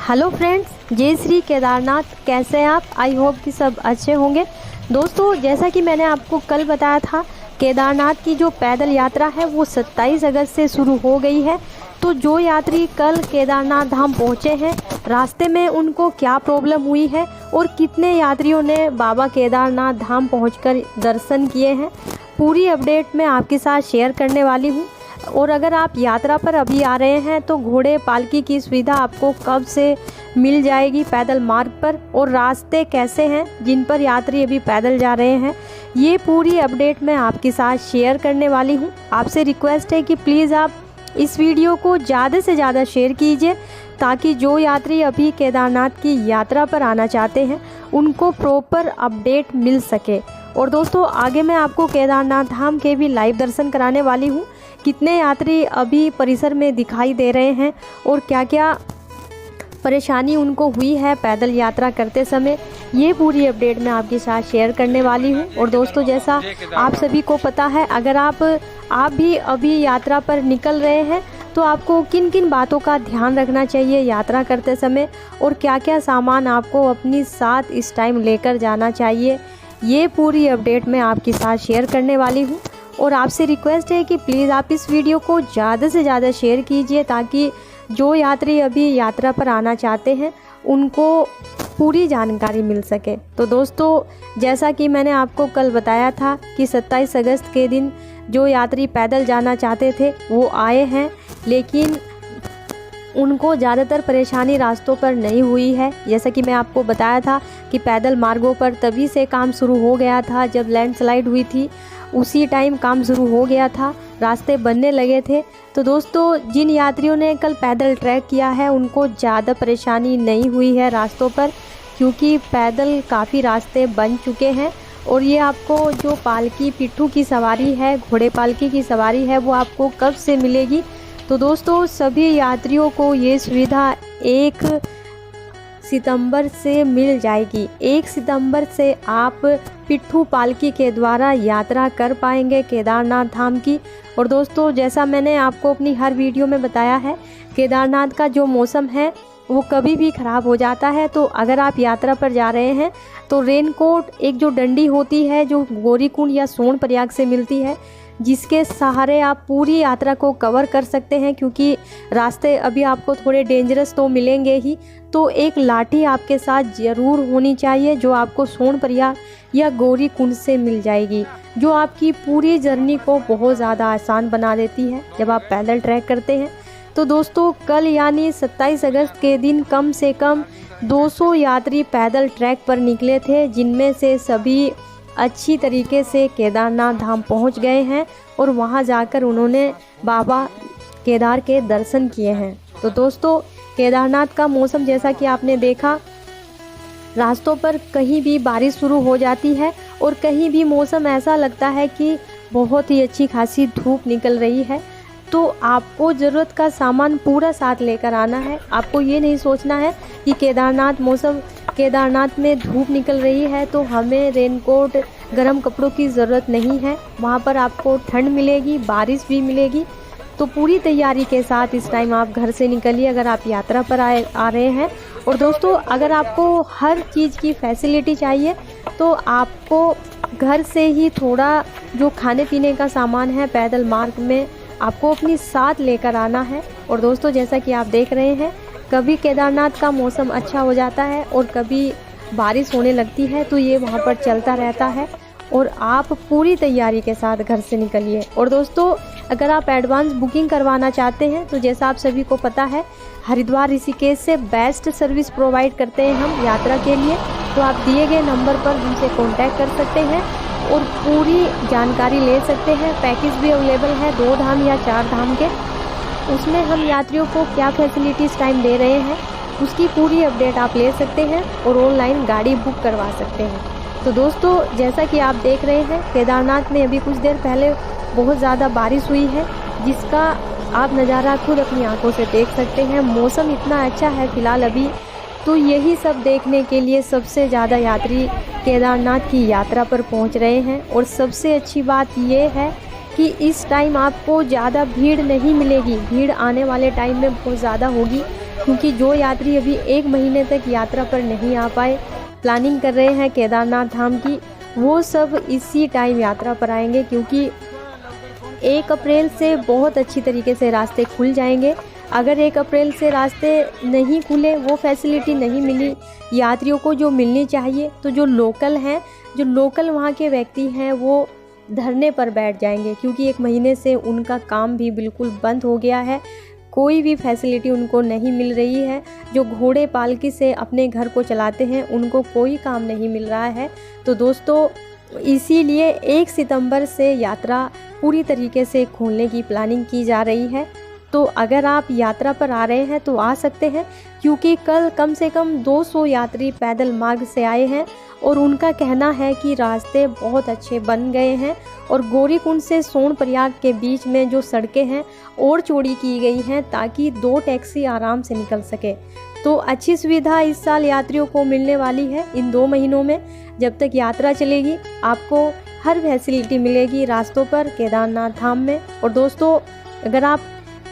Hello friends, जय श्री केदारनाथ। कैसे हैं आप? आई होप कि सब अच्छे होंगे। दोस्तों, जैसा कि मैंने आपको कल बताया था, केदारनाथ की जो पैदल यात्रा है वो 27 अगस्त से शुरू हो गई है। तो जो यात्री कल केदारनाथ धाम पहुँचे हैं, रास्ते में उनको क्या प्रॉब्लम हुई है और कितने यात्रियों ने बाबा केदारनाथ धाम पहुंचकर दर्शन किए हैं, पूरी अपडेट मैं आपके साथ शेयर करने वाली हूं। और अगर आप यात्रा पर अभी आ रहे हैं तो घोड़े पालकी की सुविधा आपको कब से मिल जाएगी पैदल मार्ग पर, और रास्ते कैसे हैं जिन पर यात्री अभी पैदल जा रहे हैं, ये पूरी अपडेट मैं आपके साथ शेयर करने वाली हूं। आपसे रिक्वेस्ट है कि प्लीज़ आप इस वीडियो को ज़्यादा से ज़्यादा शेयर कीजिए, ताकि जो यात्री अभी केदारनाथ की यात्रा पर आना चाहते हैं उनको प्रॉपर अपडेट मिल सके। और दोस्तों, आगे मैं आपको केदारनाथ धाम के भी लाइव दर्शन कराने वाली हूँ। कितने यात्री अभी परिसर में दिखाई दे रहे हैं और क्या क्या परेशानी उनको हुई है पैदल यात्रा करते समय, ये पूरी अपडेट मैं आपके साथ शेयर करने वाली हूँ। और दोस्तों, जैसा आप सभी को पता है, अगर आप भी अभी यात्रा पर निकल रहे हैं तो आपको किन किन बातों का ध्यान रखना चाहिए यात्रा करते समय, और क्या क्या सामान आपको अपनी साथ इस टाइम लेकर जाना चाहिए, ये पूरी अपडेट मैं आपके साथ शेयर करने वाली हूँ। और आपसे रिक्वेस्ट है कि प्लीज़ आप इस वीडियो को ज़्यादा से ज़्यादा शेयर कीजिए, ताकि जो यात्री अभी यात्रा पर आना चाहते हैं उनको पूरी जानकारी मिल सके। तो दोस्तों, जैसा कि मैंने आपको कल बताया था कि 27 अगस्त के दिन जो यात्री पैदल जाना चाहते थे वो आए हैं, लेकिन उनको ज़्यादातर परेशानी रास्तों पर नहीं हुई है। जैसा कि मैं आपको बताया था कि पैदल मार्गों पर तभी से काम शुरू हो गया था जब लैंडस्लाइड हुई थी, उसी टाइम काम शुरू हो गया था, रास्ते बनने लगे थे। तो दोस्तों, जिन यात्रियों ने कल पैदल ट्रैक किया है उनको ज़्यादा परेशानी नहीं हुई है रास्तों पर, क्योंकि पैदल काफ़ी रास्ते बन चुके हैं। और ये आपको जो पालकी पिट्ठू की सवारी है, घोड़े पालकी की सवारी है, वो आपको कब से मिलेगी। तो दोस्तों, सभी यात्रियों को ये सुविधा 1 सितंबर से मिल जाएगी। 1 सितंबर से आप पिट्ठू पालकी के द्वारा यात्रा कर पाएंगे केदारनाथ धाम की। और दोस्तों, जैसा मैंने आपको अपनी हर वीडियो में बताया है, केदारनाथ का जो मौसम है वो कभी भी ख़राब हो जाता है। तो अगर आप यात्रा पर जा रहे हैं तो रेनकोट, एक जो डंडी होती है जो गौरीकुंड या सोनप्रयाग से मिलती है, जिसके सहारे आप पूरी यात्रा को कवर कर सकते हैं, क्योंकि रास्ते अभी आपको थोड़े डेंजरस तो मिलेंगे ही। तो एक लाठी आपके साथ ज़रूर होनी चाहिए जो आपको सोनप्रयाग या गौरीकुंड से मिल जाएगी, जो आपकी पूरी जर्नी को बहुत ज़्यादा आसान बना देती है जब आप पैदल ट्रैक करते हैं। तो दोस्तों, कल यानी 27 अगस्त के दिन कम से कम 200 यात्री पैदल ट्रैक पर निकले थे, जिनमें से सभी अच्छी तरीके से केदारनाथ धाम पहुंच गए हैं और वहां जाकर उन्होंने बाबा केदार के दर्शन किए हैं। तो दोस्तों, केदारनाथ का मौसम जैसा कि आपने देखा, रास्तों पर कहीं भी बारिश शुरू हो जाती है और कहीं भी मौसम ऐसा लगता है कि बहुत ही अच्छी खासी धूप निकल रही है। तो आपको ज़रूरत का सामान पूरा साथ लेकर आना है। आपको ये नहीं सोचना है कि केदारनाथ में धूप निकल रही है तो हमें रेनकोट, गर्म कपड़ों की ज़रूरत नहीं है। वहाँ पर आपको ठंड मिलेगी, बारिश भी मिलेगी। तो पूरी तैयारी के साथ इस टाइम आप घर से निकलिए अगर आप यात्रा पर आ रहे हैं। और दोस्तों, अगर आपको हर चीज़ की फैसिलिटी चाहिए तो आपको घर से ही थोड़ा जो खाने पीने का सामान है पैदल मार्ग में आपको अपनी साथ लेकर आना है। और दोस्तों, जैसा कि आप देख रहे हैं, कभी केदारनाथ का मौसम अच्छा हो जाता है और कभी बारिश होने लगती है, तो ये वहाँ पर चलता रहता है। और आप पूरी तैयारी के साथ घर से निकलिए। और दोस्तों, अगर आप एडवांस बुकिंग करवाना चाहते हैं तो जैसा आप सभी को पता है, हरिद्वार ऋषिकेश से बेस्ट सर्विस प्रोवाइड करते हैं हम यात्रा के लिए। तो आप दिए गए नंबर पर हमसे कॉन्टैक्ट कर सकते हैं और पूरी जानकारी ले सकते हैं। पैकेज भी अवेलेबल है 2 धाम या 4 धाम के। उसमें हम यात्रियों को क्या फैसिलिटीज़ टाइम दे रहे हैं उसकी पूरी अपडेट आप ले सकते हैं और ऑनलाइन गाड़ी बुक करवा सकते हैं। तो दोस्तों, जैसा कि आप देख रहे हैं, केदारनाथ में अभी कुछ देर पहले बहुत ज़्यादा बारिश हुई है, जिसका आप नज़ारा खुद अपनी आंखों से देख सकते हैं। मौसम इतना अच्छा है फ़िलहाल अभी, तो यही सब देखने के लिए सबसे ज़्यादा यात्री केदारनाथ की यात्रा पर पहुंच रहे हैं। और सबसे अच्छी बात ये है कि इस टाइम आपको ज़्यादा भीड़ नहीं मिलेगी। भीड़ आने वाले टाइम में बहुत ज़्यादा होगी, क्योंकि जो यात्री अभी 1 महीने तक यात्रा पर नहीं आ पाए, प्लानिंग कर रहे हैं केदारनाथ धाम की, वो सब इसी टाइम यात्रा पर आएंगे, क्योंकि 1 अप्रैल से बहुत अच्छी तरीके से रास्ते खुल जाएंगे। अगर 1 अप्रैल से रास्ते नहीं खुले, वो फैसिलिटी नहीं मिली यात्रियों को जो मिलनी चाहिए, तो जो लोकल वहाँ के व्यक्ति हैं वो धरने पर बैठ जाएंगे, क्योंकि 1 महीने से उनका काम भी बिल्कुल बंद हो गया है। कोई भी फैसिलिटी उनको नहीं मिल रही है। जो घोड़े पालकी से अपने घर को चलाते हैं, उनको कोई काम नहीं मिल रहा है। तो दोस्तों, इसीलिए 1 सितंबर से यात्रा पूरी तरीके से खोलने की प्लानिंग की जा रही है। तो अगर आप यात्रा पर आ रहे हैं तो आ सकते हैं, क्योंकि कल कम से कम 200 यात्री पैदल मार्ग से आए हैं और उनका कहना है कि रास्ते बहुत अच्छे बन गए हैं और गौरीकुंड से सोनप्रयाग के बीच में जो सड़कें हैं और चौड़ी की गई हैं, ताकि 2 टैक्सी आराम से निकल सके। तो अच्छी सुविधा इस साल यात्रियों को मिलने वाली है। इन 2 महीनों में जब तक यात्रा चलेगी, आपको हर फैसिलिटी मिलेगी रास्तों पर केदारनाथ धाम में। और दोस्तों, अगर आप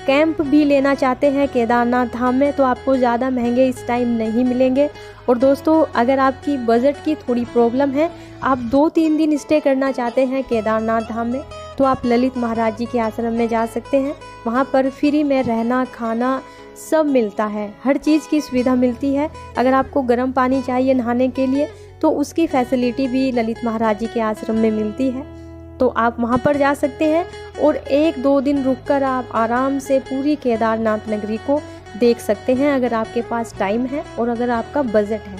कैंप भी लेना चाहते हैं केदारनाथ धाम में, तो आपको ज़्यादा महंगे इस टाइम नहीं मिलेंगे। और दोस्तों, अगर आपकी बजट की थोड़ी प्रॉब्लम है, आप 2-3 दिन स्टे करना चाहते हैं केदारनाथ धाम में, तो आप ललित महाराज जी के आश्रम में जा सकते हैं। वहाँ पर फ्री में रहना खाना सब मिलता है, हर चीज़ की सुविधा मिलती है। अगर आपको गर्म पानी चाहिए नहाने के लिए, तो उसकी फैसिलिटी भी ललित महाराज जी के आश्रम में मिलती है। तो आप वहाँ पर जा सकते हैं और 1-2 दिन रुककर आप आराम से पूरी केदारनाथ नगरी को देख सकते हैं, अगर आपके पास टाइम है और अगर आपका बजट है।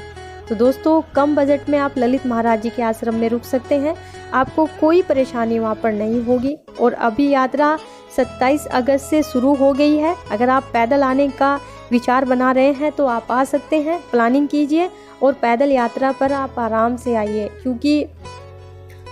तो दोस्तों, कम बजट में आप ललित महाराज जी के आश्रम में रुक सकते हैं, आपको कोई परेशानी वहाँ पर नहीं होगी। और अभी यात्रा 27 अगस्त से शुरू हो गई है। अगर आप पैदल आने का विचार बना रहे हैं तो आप आ सकते हैं, प्लानिंग कीजिए और पैदल यात्रा पर आप आराम से आइए, क्योंकि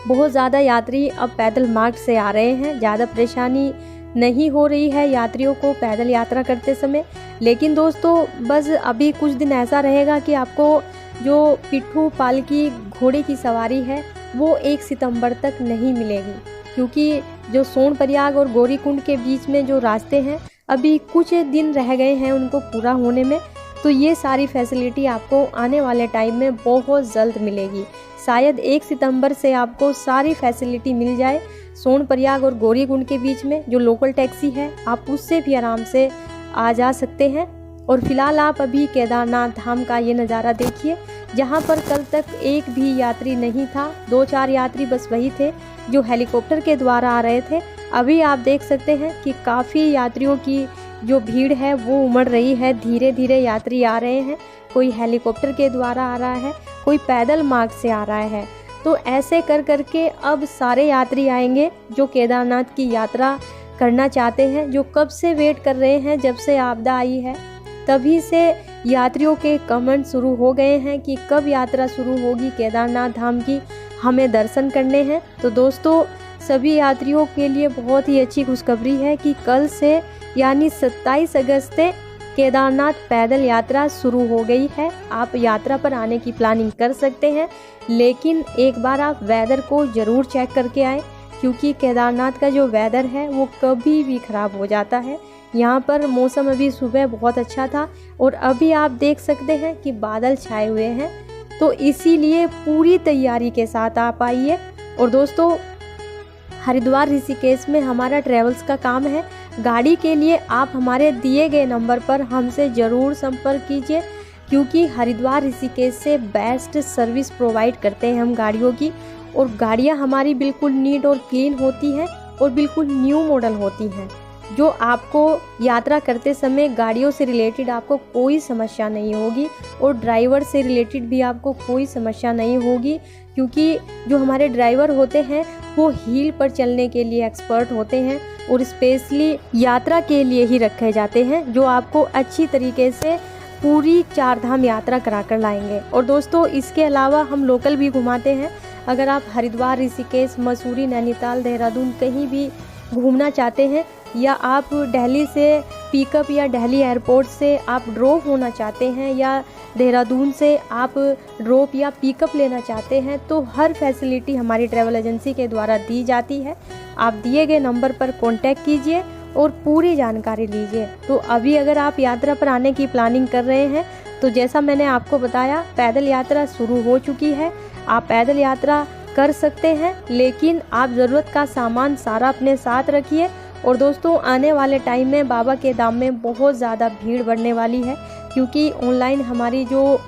बहुत ज़्यादा यात्री अब पैदल मार्ग से आ रहे हैं। ज़्यादा परेशानी नहीं हो रही है यात्रियों को पैदल यात्रा करते समय। लेकिन दोस्तों, बस अभी कुछ दिन ऐसा रहेगा कि आपको जो पिट्ठू पालकी घोड़े की सवारी है, वो 1 सितंबर तक नहीं मिलेगी, क्योंकि जो सोनप्रयाग और गौरीकुंड के बीच में जो रास्ते हैं, अभी कुछ दिन रह गए हैं उनको पूरा होने में। तो ये सारी फैसिलिटी आपको आने वाले टाइम में बहुत जल्द मिलेगी। शायद 1 सितंबर से आपको सारी फैसिलिटी मिल जाए। सोनप्रयाग और गौरीकुंड के बीच में जो लोकल टैक्सी है, आप उससे भी आराम से आ जा सकते हैं। और फिलहाल आप अभी केदारनाथ धाम का ये नज़ारा देखिए, जहाँ पर कल तक एक भी यात्री नहीं था। 2-4 यात्री बस वही थे जो हेलीकॉप्टर के द्वारा आ रहे थे। अभी आप देख सकते हैं कि काफ़ी यात्रियों की जो भीड़ है वो उमड़ रही है। धीरे धीरे यात्री आ रहे हैं, कोई हेलीकॉप्टर के द्वारा आ रहा है, कोई पैदल मार्ग से आ रहा है। तो ऐसे कर करके अब सारे यात्री आएंगे जो केदारनाथ की यात्रा करना चाहते हैं, जो कब से वेट कर रहे हैं। जब से आपदा आई है तभी से यात्रियों के कमेंट शुरू हो गए हैं कि कब यात्रा शुरू होगी केदारनाथ धाम की, हमें दर्शन करने हैं। तो दोस्तों, सभी यात्रियों के लिए बहुत ही अच्छी खुशखबरी है कि कल से यानी 27 अगस्त से केदारनाथ पैदल यात्रा शुरू हो गई है। आप यात्रा पर आने की प्लानिंग कर सकते हैं, लेकिन एक बार आप वेदर को ज़रूर चेक करके आएँ, क्योंकि केदारनाथ का जो वेदर है वो कभी भी ख़राब हो जाता है। यहाँ पर मौसम अभी सुबह बहुत अच्छा था और अभी आप देख सकते हैं कि बादल छाए हुए हैं। तो इसीलिए पूरी तैयारी के साथ आप आइए। और दोस्तों, हरिद्वार ऋषिकेश में हमारा ट्रेवल्स का काम है। गाड़ी के लिए आप हमारे दिए गए नंबर पर हमसे ज़रूर संपर्क कीजिए, क्योंकि हरिद्वार ऋषिकेश से बेस्ट सर्विस प्रोवाइड करते हैं हम गाड़ियों की। और गाड़ियाँ हमारी बिल्कुल नीट और क्लीन होती हैं और बिल्कुल न्यू मॉडल होती हैं, जो आपको यात्रा करते समय गाड़ियों से रिलेटेड आपको कोई समस्या नहीं होगी और ड्राइवर से रिलेटेड भी आपको कोई समस्या नहीं होगी, क्योंकि जो हमारे ड्राइवर होते हैं वो हील पर चलने के लिए एक्सपर्ट होते हैं और स्पेशली यात्रा के लिए ही रखे जाते हैं, जो आपको अच्छी तरीके से पूरी 4 धाम यात्रा करा कर लाएंगे। और दोस्तों, इसके अलावा हम लोकल भी घुमाते हैं। अगर आप हरिद्वार, ऋषिकेश, मसूरी, नैनीताल, देहरादून कहीं भी घूमना चाहते हैं, या आप दिल्ली से पिकअप या दिल्ली एयरपोर्ट से आप ड्रॉप होना चाहते हैं, या देहरादून से आप ड्रॉप या पिकअप लेना चाहते हैं, तो हर फैसिलिटी हमारी ट्रैवल एजेंसी के द्वारा दी जाती है। आप दिए गए नंबर पर कांटेक्ट कीजिए और पूरी जानकारी लीजिए। तो अभी अगर आप यात्रा पर आने की प्लानिंग कर रहे हैं तो जैसा मैंने आपको बताया, पैदल यात्रा शुरू हो चुकी है। आप पैदल यात्रा कर सकते हैं, लेकिन आप ज़रूरत का सामान सारा अपने साथ रखिए। और दोस्तों, आने वाले टाइम में बाबा के धाम में बहुत ज़्यादा भीड़ बढ़ने वाली है, क्योंकि ऑनलाइन हमारी जो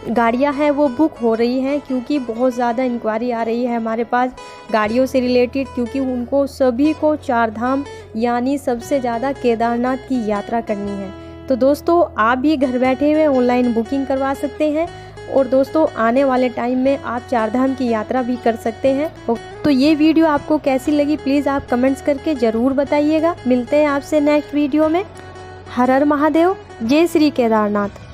गाड़ियां हैं वो बुक हो रही हैं, क्योंकि बहुत ज़्यादा इंक्वायरी आ रही है हमारे पास गाड़ियों से रिलेटेड, क्योंकि उनको सभी को 4 धाम यानी सबसे ज़्यादा केदारनाथ की यात्रा करनी है। तो दोस्तों, आप भी घर बैठे हुए ऑनलाइन बुकिंग करवा सकते हैं और दोस्तों आने वाले टाइम में आप 4 धाम की यात्रा भी कर सकते हैं। तो ये वीडियो आपको कैसी लगी प्लीज़ आप कमेंट्स करके ज़रूर बताइएगा। मिलते हैं आपसे नेक्स्ट वीडियो में। हर हर महादेव, जय श्री केदारनाथ।